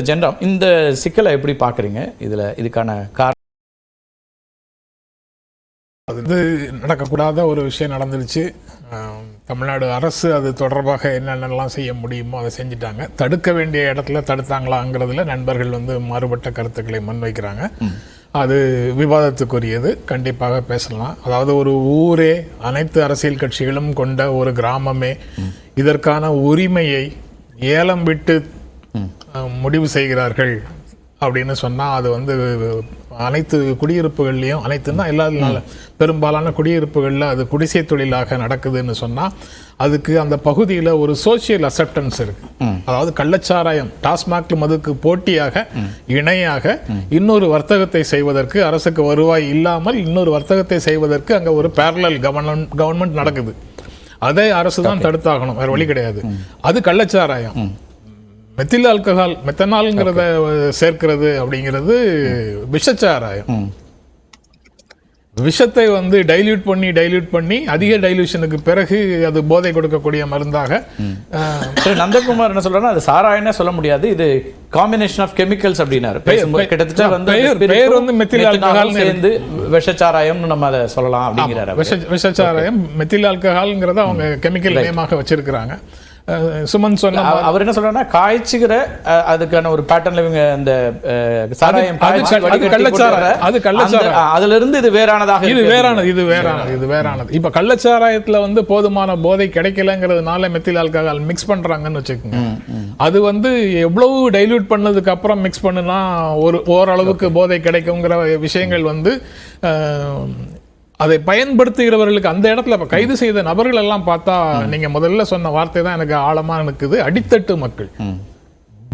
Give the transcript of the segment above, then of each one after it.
ஜென்ரம் இந்த சிக்கலை எப்படி பார்க்குறீங்க? இதுக்கான காரணம் அது நடக்கக்கூடாத ஒரு விஷயம் நடந்துருச்சு. தமிழ்நாடு அரசு அது தொடர்பாக என்னென்னலாம் செய்ய முடியுமோ அதை செஞ்சுட்டாங்க. தடுக்க வேண்டிய இடத்துல தடுத்தாங்களாங்கிறதுல நண்பர்கள் மாறுபட்ட கருத்துக்களை முன்வைக்கிறாங்க. அது விவாதத்துக்குரியது, கண்டிப்பாக பேசலாம். அதாவது ஒரு ஊரே, அனைத்து அரசியல் கட்சிகளும் கொண்ட ஒரு கிராமமே இதற்கான உரிமையை ஏலம் விட்டு முடிவு செய்கிறார்கள் அப்படின்னு சொன்னால் அது அனைத்து குடியிருப்புகள்லையும், அனைத்துன்னா எல்லா பெரும்பாலான குடியிருப்புகளில் அது குடிசை தொழிலாக நடக்குதுன்னு சொன்னால் அதுக்கு அந்த பகுதியில் ஒரு சோசியல் அக்செப்டன்ஸ் இருக்கு. அதாவது கள்ளச்சாராயம் டாஸ்மாக் மதுக்கு போட்டியாக இணையாக இன்னொரு வர்த்தகத்தை செய்வதற்கு, அரசுக்கு வருவாய் இல்லாமல் இன்னொரு வர்த்தகத்தை செய்வதற்கு அங்கே ஒரு பேரலல் கவர்மெண்ட் நடக்குது. அதை அரசு தான் தடுத்தாகணும், வேற வழி கிடையாது. அது கள்ளச்சாராயம். மெத்தில் ஆல்கஹால், மெத்தனால்ங்கிறத சேர்க்கிறது அப்படிங்கிறது விஷச்சாராயம். விஷத்தை டைல்யூட் பண்ணி அதிக டைல்யூஷனுக்கு பிறகு அது போதை கொடுக்கக்கூடிய மருந்தாக. நந்தகுமார் என்ன சொல்றாருன்னா, அது சாராயம்னே சொல்ல முடியாது, இது காம்பினேஷன் ஆஃப் கெமிக்கல்ஸ் அப்படின்னாரு. கிட்டத்தட்ட பெயர் மெத்தில் ஆல்கஹால் சேர்ந்து விஷச்சாராயம் நம்ம அதை சொல்லலாம் அப்படிங்கிறாரு. விஷச்சாராயம் மெத்தில் ஆல்கஹால்ங்கிறத அவங்க கெமிக்கல் நேமாக வச்சிருக்கிறாங்க. சுமன் சொன்ன அவர் என்ன சொல்றாருன்னா, காய்ச்சுகிற அதுக்கான ஒரு பேட்டர்ன்ல இவங்க அந்த சாராயம் அதுல இருந்து இது வேறானதாக, இது வேறானது. இப்ப கள்ளச்சாராயத்துல போதுமான போதை கிடைக்கலங்கிறதுனால மெத்தில் ஆல்கஹால் மிக்ஸ் பண்றாங்கன்னு வச்சுக்கோங்க. அது எவ்வளவு டைல்யூட் பண்ணதுக்கு அப்புறம் மிக்ஸ் பண்ணுனா ஓரளவுக்கு போதை கிடைக்குங்கிற விஷயங்கள் அதை பயன்படுத்துகிறவர்களுக்கு அந்த இடத்துல இப்ப கைது செய்த நபர்கள் எல்லாம் பார்த்தா, நீங்க முதல்ல சொன்ன வார்த்தை தான் எனக்கு ஆழமா இருக்குது. அடித்தட்டு மக்கள்,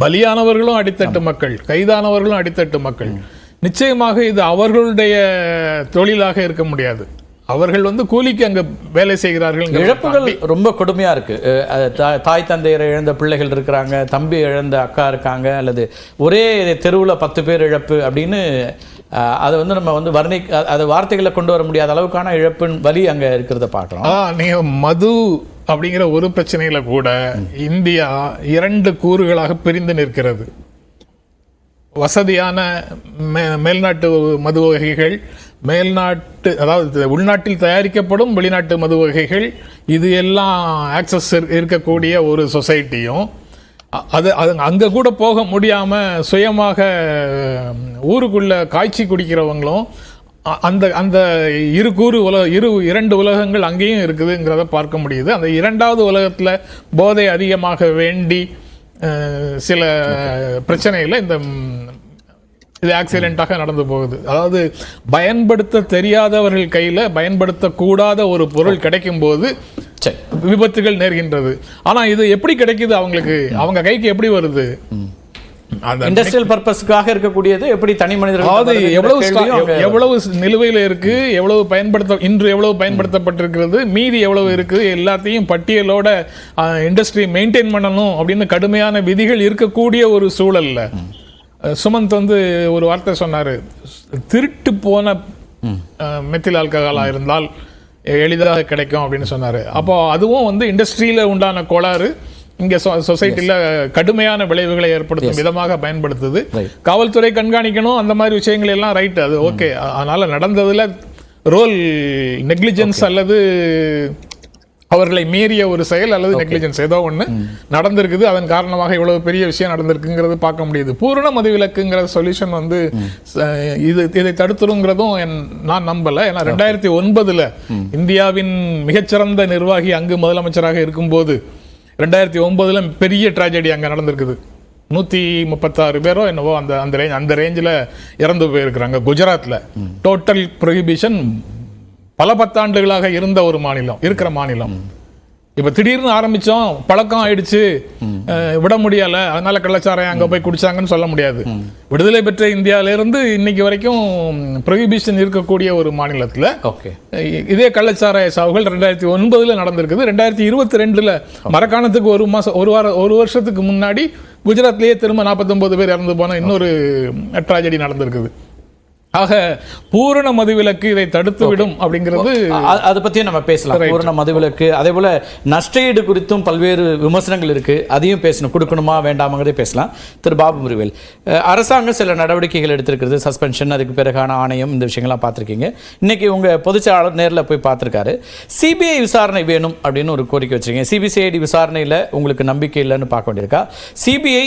பலியானவர்களும் அடித்தட்டு மக்கள், கைதானவர்களும் அடித்தட்டு மக்கள். நிச்சயமாக இது அவர்களுடைய தொழிலாக இருக்க முடியாது. அவர்கள் கூலிக்கு அங்க வேலை செய்கிறார்கள். இழப்புகள் ரொம்ப கொடுமையா இருக்கு. தாய் தந்தையரை இழந்த பிள்ளைகள் இருக்கிறாங்க, தம்பி இழந்த அக்கா இருக்காங்க, அல்லது ஒரே தெருவில் 10 பேர் இழப்பு அப்படின்னு அதை நம்ம அதை வார்த்தைகளை கொண்டு வர முடியாத அளவுக்கான இழப்பின் வலி அங்க இருக்கிறத பார்க்கிறோம். நீங்க மது அப்படிங்கிற ஒரு பிரச்சனையில கூட இந்தியா 2 கூறுகளாக பிரிந்து நிற்கிறது. வசதியான மேல்நாட்டு மது வகைகள், அதாவது உள்நாட்டில் தயாரிக்கப்படும் வெளிநாட்டு மது வகைகள், இது எல்லாம் ஆக்சஸ் இருக்கக்கூடிய ஒரு சொசைட்டியும், அது அங்க கூட போக முடியாம சுயமாக ஊருக்குள்ள காய்ச்சி குடிக்கிறவங்களும், அந்த இரண்டு உலகங்கள் அங்கேயும் இருக்குதுங்கிறத பார்க்க முடியுது. அந்த 2வது உலகத்துல போதை அதிகமாக வேண்டி சில பிரச்சனைகளை இது ஆக்சிடென்ட்டாக நடந்து போகுது. அதாவது பயன்படுத்த தெரியாதவர்கள் கையில பயன்படுத்தக்கூடாத ஒரு பொருள் கிடைக்கும் போது விபத்துகள் நேர்கின்றது. ஆனா இது எப்படி கிடைக்குது, அவங்க கைக்கு எப்படி வருது? இண்டஸ்ட்ரியல் பர்பஸ்க்காக இருக்கக்கூடியது எப்படி தனி மனிதர்கள் எவ்வளவு நிலுவையில் இருக்கு, இன்று எவ்வளவு பயன்படுத்தப்பட்டிருக்கிறது, மீதி எவ்வளவு இருக்கு, எல்லாத்தையும் பட்டியலோட இண்டஸ்ட்ரி மெயின்டைன் பண்ணணும் அப்படின்னு கடுமையான விதிகள் இருக்கக்கூடிய ஒரு சூழல்ல சுமந்த் ஒரு வார்த்தை சொன்னாரு, திருட்டு போன மெத்தில் ஆல்கஹாலா இருந்தால் எளிதாக கிடைக்கும் அப்படின்னு சொன்னாரு. அப்போ அதுவும் இண்டஸ்ட்ரியில உண்டான கோளாறு இங்க சொசைட்டில கடுமையான விளைவுகளை ஏற்படுத்தும் விதமாக பயன்படுத்துது. காவல்துறை கண்காணிக்கணும், அந்த மாதிரி விஷயங்கள் எல்லாம் ரைட், அது ஓகே. அதனால நடந்ததுல ரோல் நெக்லிஜென்ஸ் அல்லது அவர்களை மீறிய ஒரு செயல் அல்லது நெக்லிஜென்ஸ் ஏதோ ஒன்று நடந்திருக்குது. அதன் காரணமாக இவ்வளவு பெரிய விஷயம் நடந்திருக்குங்கிறது பார்க்க முடியுது. பூரண மதுவிலக்குங்கிற சொல்யூஷன் இதை தடுத்துருங்கிறதும் நான் நம்பல. ஏன்னா 2009 இந்தியாவின் மிகச்சிறந்த நிர்வாகி அங்கு முதலமைச்சராக இருக்கும்போது 2009 பெரிய டிராஜடி அங்க நடந்திருக்குது. 136 பேரோ என்னவோ அந்த ரேஞ்சில் இறந்து போயிருக்கிறாங்க குஜராத்ல. டோட்டல் ப்ரொஹிபிஷன் பல 10 ஆண்டுகளாக இருந்த ஒரு மாநிலம். இப்ப திடீர்னு ஆரம்பிச்சோம், பழக்கம் ஆயிடுச்சு, விட முடியல, அதனால கள்ளச்சாராயம் அங்க போய் குடிச்சாங்கன்னு சொல்ல முடியாது. விடுதலை பெற்ற இந்தியாவில இருந்து இன்னைக்கு வரைக்கும் ப்ரொஹிபிஷன் இருக்கக்கூடிய ஒரு மாநிலத்துல இதே கள்ளச்சாராய சாவுகள் 2009 நடந்திருக்குது. 2022 மரக்காணத்துக்கு ஒரு வருஷத்துக்கு முன்னாடி குஜராத்லயே திரும்ப 49 பேர் இறந்து போன இன்னொரு ட்ராஜடி நடந்திருக்குது. ஆக பூரண மதுவிலக்கு இதை தடுத்துவிடும் அப்படிங்கிறது. அதை பற்றியும் நம்ம பேசலாம். பூரண மதுவிலக்கு, அதே போல் நஷ்டஈடு குறித்தும் பல்வேறு விமர்சனங்கள் இருக்குது, அதையும் பேசணும். கொடுக்கணுமா வேண்டாமங்கிறதே பேசலாம். திரு பாபு முருவேல், அரசாங்கம் சில நடவடிக்கைகள் எடுத்திருக்கிறது, சஸ்பென்ஷன், அதுக்கு பிறகான ஆணையம், இந்த விஷயங்கள்லாம் பார்த்துருக்கீங்க. இன்றைக்கி உங்கள் பொதுச்செயலாளர் நேரில் போய் பார்த்துருக்காரு. சிபிஐ விசாரணை வேணும் அப்படின்னு ஒரு கோரிக்கை வச்சுருக்கீங்க. சிபிசிஐடி விசாரணையில் உங்களுக்கு நம்பிக்கை இல்லைன்னு பார்க்க வேண்டியிருக்கா? சிபிஐ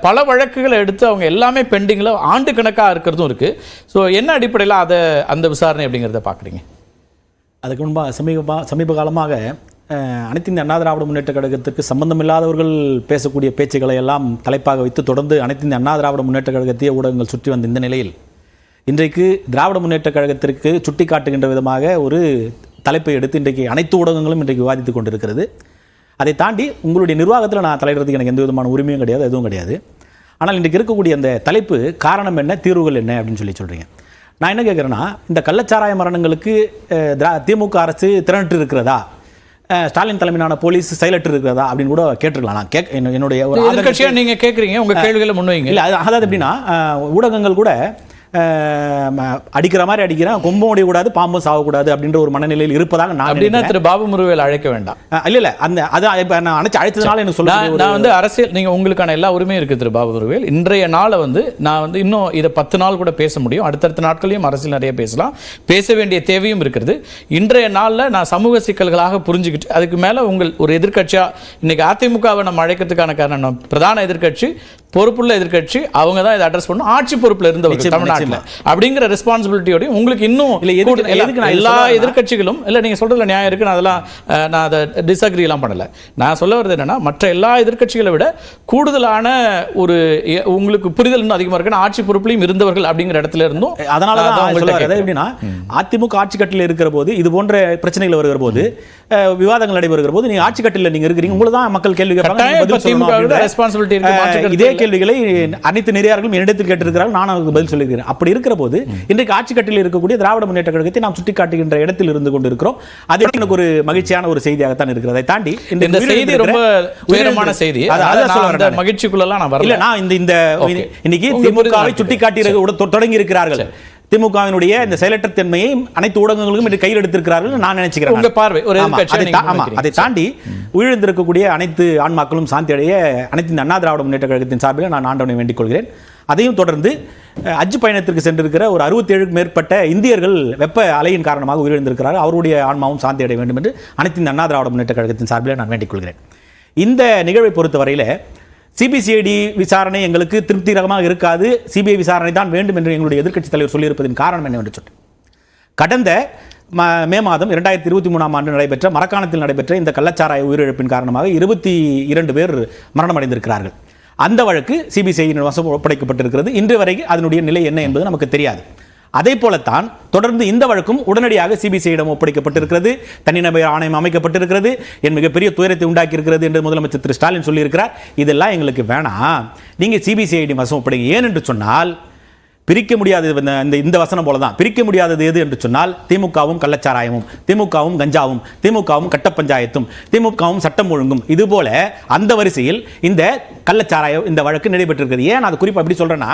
பல வழக்குகளை எடுத்து அவங்க எல்லாமே பெண்டிங்கில் ஆண்டு கணக்காக இருக்கிறதும் இருக்குது. ஸோ என்ன அடிப்படையில் அந்த விசாரணை அப்படிங்கிறத பார்க்குறீங்க? அதுக்கு முன்பாக சமீப காலமாக அனைத்து இந்திய அண்ணா திராவிட முன்னேற்ற கழகத்திற்கு சம்பந்தமில்லாதவர்கள் பேசக்கூடிய பேச்சுக்களை எல்லாம் தலைப்பாக வைத்து தொடர்ந்து அனைத்து இந்திய அண்ணா திராவிட முன்னேற்ற கழகத்தையே ஊடகங்கள் சுற்றி வந்த இந்த நிலையில் இன்றைக்கு திராவிட முன்னேற்ற கழகத்திற்கு சுட்டி காட்டுகின்ற விதமாக ஒரு தலைப்பை எடுத்து இன்றைக்கு அனைத்து ஊடகங்களும் இன்றைக்கு விவாதித்துக் கொண்டிருக்கிறது. அதை தாண்டி உங்களுடைய நிர்வாகத்தில் நான் தலையிடுறதுக்கு எனக்கு எந்த விதமான உரிமையும் கிடையாது, எதுவும் கிடையாது. ஆனால் இன்றைக்கு இருக்கக்கூடிய அந்த தலைப்பு காரணம் என்ன, தீர்வுகள் என்ன அப்படின்னு சொல்கிறீங்க. நான் என்ன கேட்குறேன்னா, இந்த கள்ளச்சாராய மரணங்களுக்கு திமுக அரசு திறனிட்டு இருக்கிறதா, ஸ்டாலின் தலைமையிலான போலீஸ் செயலற்று இருக்கிறதா அப்படின்னு கூட கேட்டிருக்கலாம். நான் என்னுடைய ஒரு எதிர்க்கட்சியா நீங்க கேட்குறீங்க, உங்க கேள்விகளை முன்வைங்க. இல்லை, அதாவது எப்படின்னா, ஊடகங்கள் கூட அடிக்கிற மாதிரி அடிக்கிறேன், கொம்பும் அடிக்கூடாது, பாம்பும் சாகக்கூடாது அப்படின்ற ஒரு மனநிலையில் இருப்பதாக நான் அப்படின்னா திரு பாபு முருவேல் அழைக்க வேண்டாம். இல்ல அந்த அதான் இப்ப நான் அழைச்சதுனால எனக்கு சொல்ல, நான் வந்து அரசியல், நீங்க உங்களுக்கான எல்லா உரிமையும் இருக்கு திரு பாபு முருவேல். இன்றைய நாளை வந்து நான் வந்து இன்னும் இதை 10 நாள் கூட பேச முடியும். அடுத்தடுத்த நாட்களையும் அரசியல் நிறைய பேசலாம், பேச வேண்டிய தேவையும் இருக்கிறது. இன்றைய நாளில் நான் சமூக சிக்கல்களாக புரிஞ்சுக்கிட்டு அதுக்கு மேல உங்கள் ஒரு எதிர்க்கட்சியா இன்னைக்கு அதிமுகவை நம்ம அழைக்கிறதுக்கான காரணம், பிரதான எதிர்க்கட்சி, பொறுப்புள்ள எதிர்க்கட்சி, அவங்க தான் இதை அட்ரஸ் பண்ணணும். ஆட்சி பொறுப்புல இருந்தவர்கள் தமிழ்நாட்டில் அப்படிங்கிற ரெஸ்பான்சிபிலிட்டியோட உங்களுக்கு இன்னும் எல்லா எதிர்க்கட்சிகளும் இல்லை, நீங்க சொல்றதுல நியாயம் இருக்கு, நான் அதை டிஸ்அக்ரி எல்லாம் பண்ணல. நான் சொல்ல வருது என்னன்னா, மற்ற எல்லா எதிர்க்கட்சிகளை விட கூடுதலான ஒரு உங்களுக்கு புரிதல் இன்னும் அதிகமா இருக்கு, ஆட்சி பொறுப்புலையும் இருந்தவர்கள் அப்படிங்கிற இடத்துல இருந்தும். அதனாலதான் எப்படின்னா, அதிமுக ஆட்சி கட்டில் இருக்கிற போது, இது போன்ற பிரச்சனைகள் வருகிற போது, விவாதங்கள் நடைபெறுகிற போது, நீங்க ஆட்சி கட்டில் நீங்க இருக்கிறீங்க, உங்களுக்கு தான் மக்கள் கேள்வி கேட்பாங்க. ரெஸ்பான்சிபிலிட்டி இருக்கு. இதே கேள்விகளை அனைத்து நெறியாளர்களும் என்னிடத்தில் கேட்டிருக்கிறார்கள், நான் அவருக்கு பதில் சொல்லியிருக்கிறேன். அப்படி இருக்கிற போது இன்றைக்கு ஆட்சி கட்டில் இருக்கக்கூடிய திராவிட முன்னேற்ற கழகத்தை நாம் சுட்டிக்காட்டுகின்ற இடத்தில் இருந்து கொண்டிருக்கிறோம். அது எனக்கு ஒரு மகிழ்ச்சியான ஒரு செய்தியாகத்தான் இருக்கிறது. அதை தாண்டி இந்த செய்தி ரொம்ப உயரமான செய்தி, அந்த மகிழ்ச்சிக்குள்ளலாம் நான் வரல. நான் இந்த இன்னைக்கு திமுகவை சுட்டிக்காட்டி தொடங்கி இருக்கிறார்கள். திமுகவினுடைய இந்த செயலற்ற தன்மையை அனைத்து ஊடகங்களுக்கும் இன்று கையில் எடுத்திருக்கிறார்கள் நான் நினைச்சுக்கிறேன். உங்க பார்வை ஒரு அதை தாண்டி உயிரிழந்திருக்கக்கூடிய அனைத்து ஆன்மாக்களும் சாந்தி அடைய அனைத்து இந்த அண்ணா திராவிட முன்னேற்ற கழகத்தின் சார்பில் நான் ஆண்டவனை வேண்டிக் கொள்கிறேன். அதையும் தொடர்ந்து ஹஜ் பயணத்திற்கு சென்றிருக்கிற ஒரு 67க்கும் மேற்பட்ட இந்தியர்கள் வெப்ப அலையின் காரணமாக உயிரிழந்திருக்கிறார்கள். அவருடைய ஆன்மாவும் சாந்தி அடைய வேண்டும் என்று அனைத்து இந்த அண்ணா திராவிட முன்னேற்ற கழகத்தின் சார்பில் நான் வேண்டிக் கொள்கிறேன். இந்த நிகழ்வை பொறுத்தவரையில் சிபிசிஐடி விசாரணை எங்களுக்கு திருப்திகரமாக இருக்காது, சிபிஐ விசாரணை தான் வேண்டும் என்று எங்களுடைய எதிர்க்கட்சித் தலைவர் சொல்லியிருப்பதின் காரணம் என்னவென்று சொன்னேன். கடந்த மே மாதம் 2023ஆம் ஆண்டு நடைபெற்ற மரக்காணத்தில் நடைபெற்ற இந்த கள்ளச்சாராய உயிரிழப்பின் காரணமாக 22 பேர் மரணமடைந்திருக்கிறார்கள். அந்த வழக்கு சிபிசிஐடியின் வசம் ஒப்படைக்கப்பட்டிருக்கிறது. இன்று வரை அதனுடைய நிலை என்ன என்பது நமக்கு தெரியாது. அதே போலத்தான் தொடர்ந்து இந்த வழக்கும் உடனடியாக சிபிசிஐடிடம் ஒப்படைக்கப்பட்டிருக்கிறது. தனிநபர் ஆணையம் அமைக்கப்பட்டிருக்கிறது. என் மிகப்பெரிய துயரத்தை உண்டாக்கி இருக்கிறது என்று முதலமைச்சர் திரு ஸ்டாலின் சொல்லியிருக்கிறார். இதெல்லாம் எங்களுக்கு வேணாம், நீங்க சிபிசிஐடி வசம் ஒப்படைங்க. ஏன் என்று சொன்னால், பிரிக்க முடியாதது இந்த வசனம் போலதான். பிரிக்க முடியாதது எது என்று சொன்னால், திமுகவும் கள்ளச்சாராயமும், திமுகவும் கஞ்சாவும், திமுகவும் கட்ட பஞ்சாயத்தும், திமுகவும் சட்டம் ஒழுங்கும். இது போல அந்த வரிசையில் இந்த கள்ளச்சாராயம் இந்த வழக்கு நடைபெற்றிருக்கிறது. ஏன் அது குறிப்பா அப்படி சொல்றேன்னா,